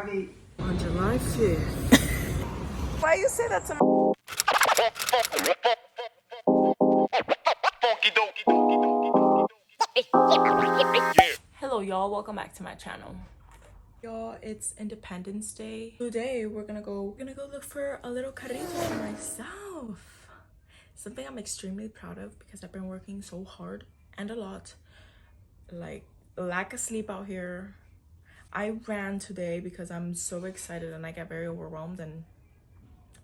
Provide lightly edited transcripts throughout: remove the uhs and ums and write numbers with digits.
On July 5th. Why you say that to me? Hello y'all, welcome back to my channel. Y'all, it's Independence Day. Today we're gonna go look for a little carrito for myself. Something I'm extremely proud of because I've been working so hard and a lot. Like, lack of sleep out here. I ran today because I'm so excited and I get very overwhelmed and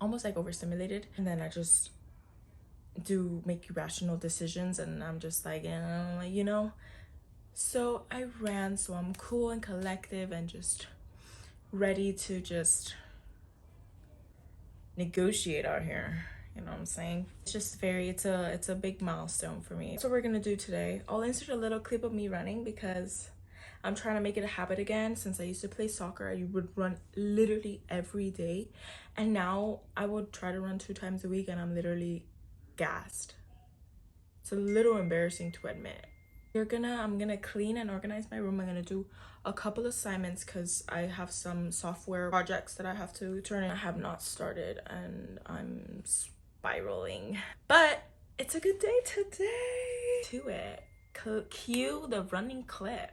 almost like overstimulated, and then I just do make irrational decisions and I'm just like, you know. So I ran, so I'm cool and collective and just ready to just negotiate out here. You know what I'm saying? It's just it's a big milestone for me. So we're gonna do today. I'll insert a little clip of me running because I'm trying to make it a habit again. Since I used to play soccer, I would run literally every day. And now I would try to run 2 times a week and I'm literally gassed. It's a little embarrassing to admit. I'm gonna clean and organize my room. I'm gonna do a couple assignments because I have some software projects that I have to turn in. I have not started and I'm spiraling. But it's a good day today. To it. Cue the running clip.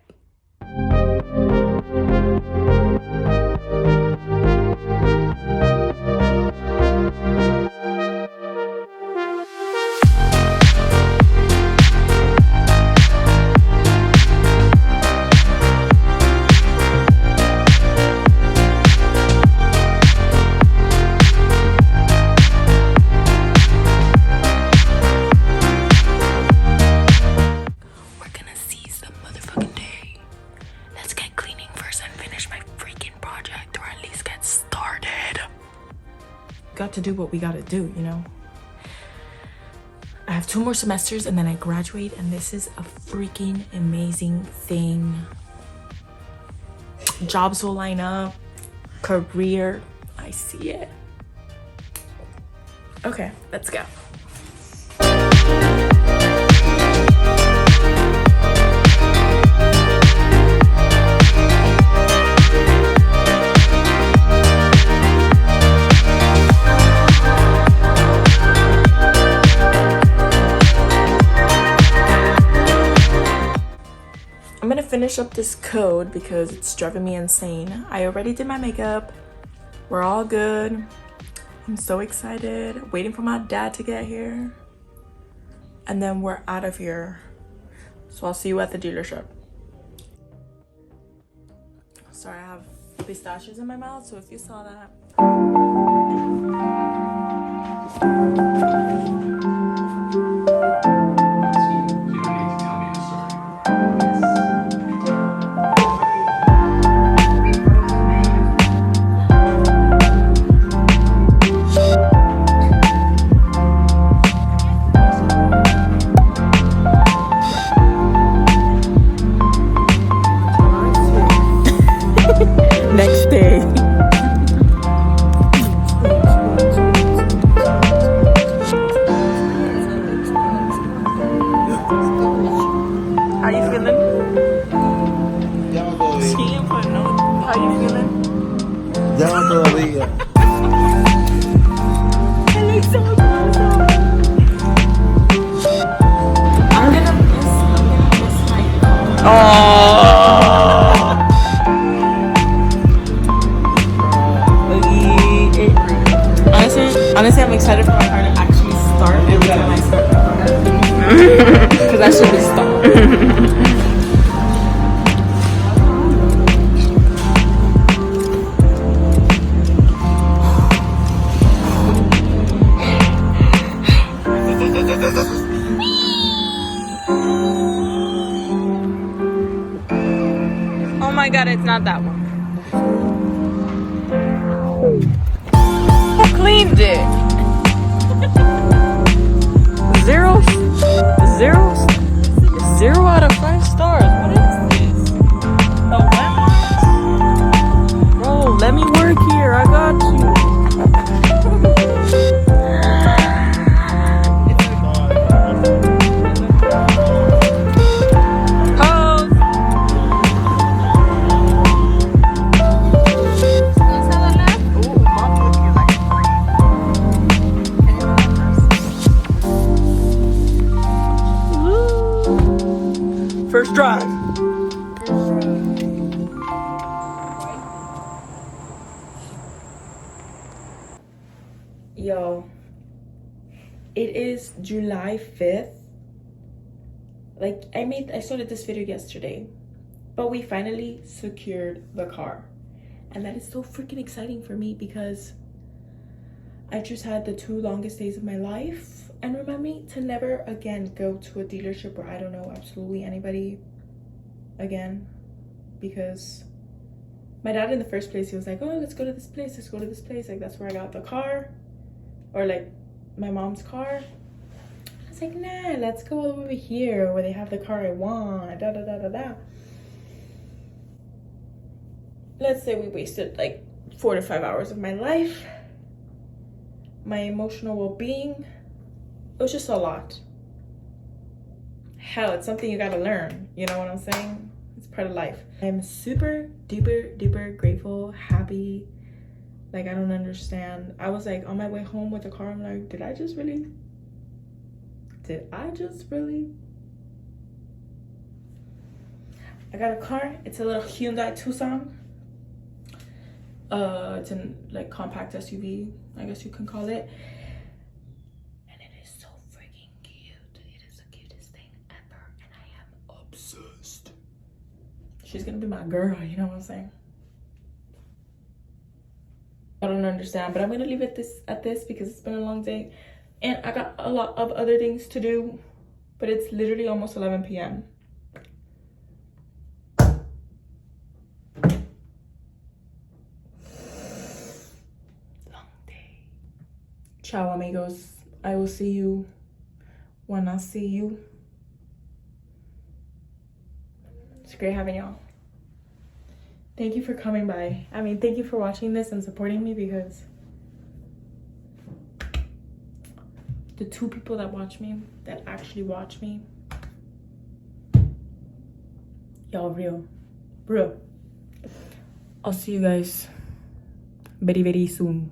Got to do what we gotta do, you know. I have 2 more semesters and then I graduate, and this is a freaking amazing thing. Jobs will line up, career, I see it. Okay, let's go. I'm gonna finish up this code because it's driving me insane. I already did my makeup. We're all good. I'm so excited. Waiting for my dad to get here. And then we're out of here. So I'll see you at the dealership. Sorry, I have pistachios in my mouth, so if you saw that. Next day. How you feeling? She ain't put no. How you feeling? I'm gonna miss my Honestly, I'm excited for my car to actually start every time I start my car. Because I should be stopped. Oh my god, it's not that one. Cleaned it. Zero out of 5 stars. What is this? The wet ones? Bro, let me work here. I got you. Pose. Yo, it is July 5th. Like, I started this video yesterday, but we finally secured the car. And that is so freaking exciting for me because I just had the 2 longest days of my life. And remind me to never again go to a dealership where I don't know absolutely anybody again. Because my dad, in the first place, he was like, oh, let's go to this place, let's go to this place. Like, that's where I got the car, or like my mom's car. I was like, nah, let's go over here where they have the car I want, da da da da da. Let's say we wasted like 4 to 5 hours of my life, my emotional well-being. It was just a lot. Hell, it's something you gotta learn, you know what I'm saying? It's part of life. I'm super duper grateful, happy. Like, I don't understand. I was like on my way home with the car, I'm like, did I just really I got a car. It's a little Hyundai Tucson. It's a like compact SUV, I guess you can call it. And it is so freaking cute. It is the cutest thing ever, and I am obsessed. She's gonna be my girl, you know what I'm saying? I don't understand, but I'm gonna leave it at this because it's been a long day and I got a lot of other things to do, but it's literally almost 11 p.m. Ciao, amigos. I will see you when I see you. It's great having y'all. Thank you for coming by. I mean, thank you for watching this and supporting me, because the 2 people that watch me, that actually watch me, y'all real. I'll see you guys very soon.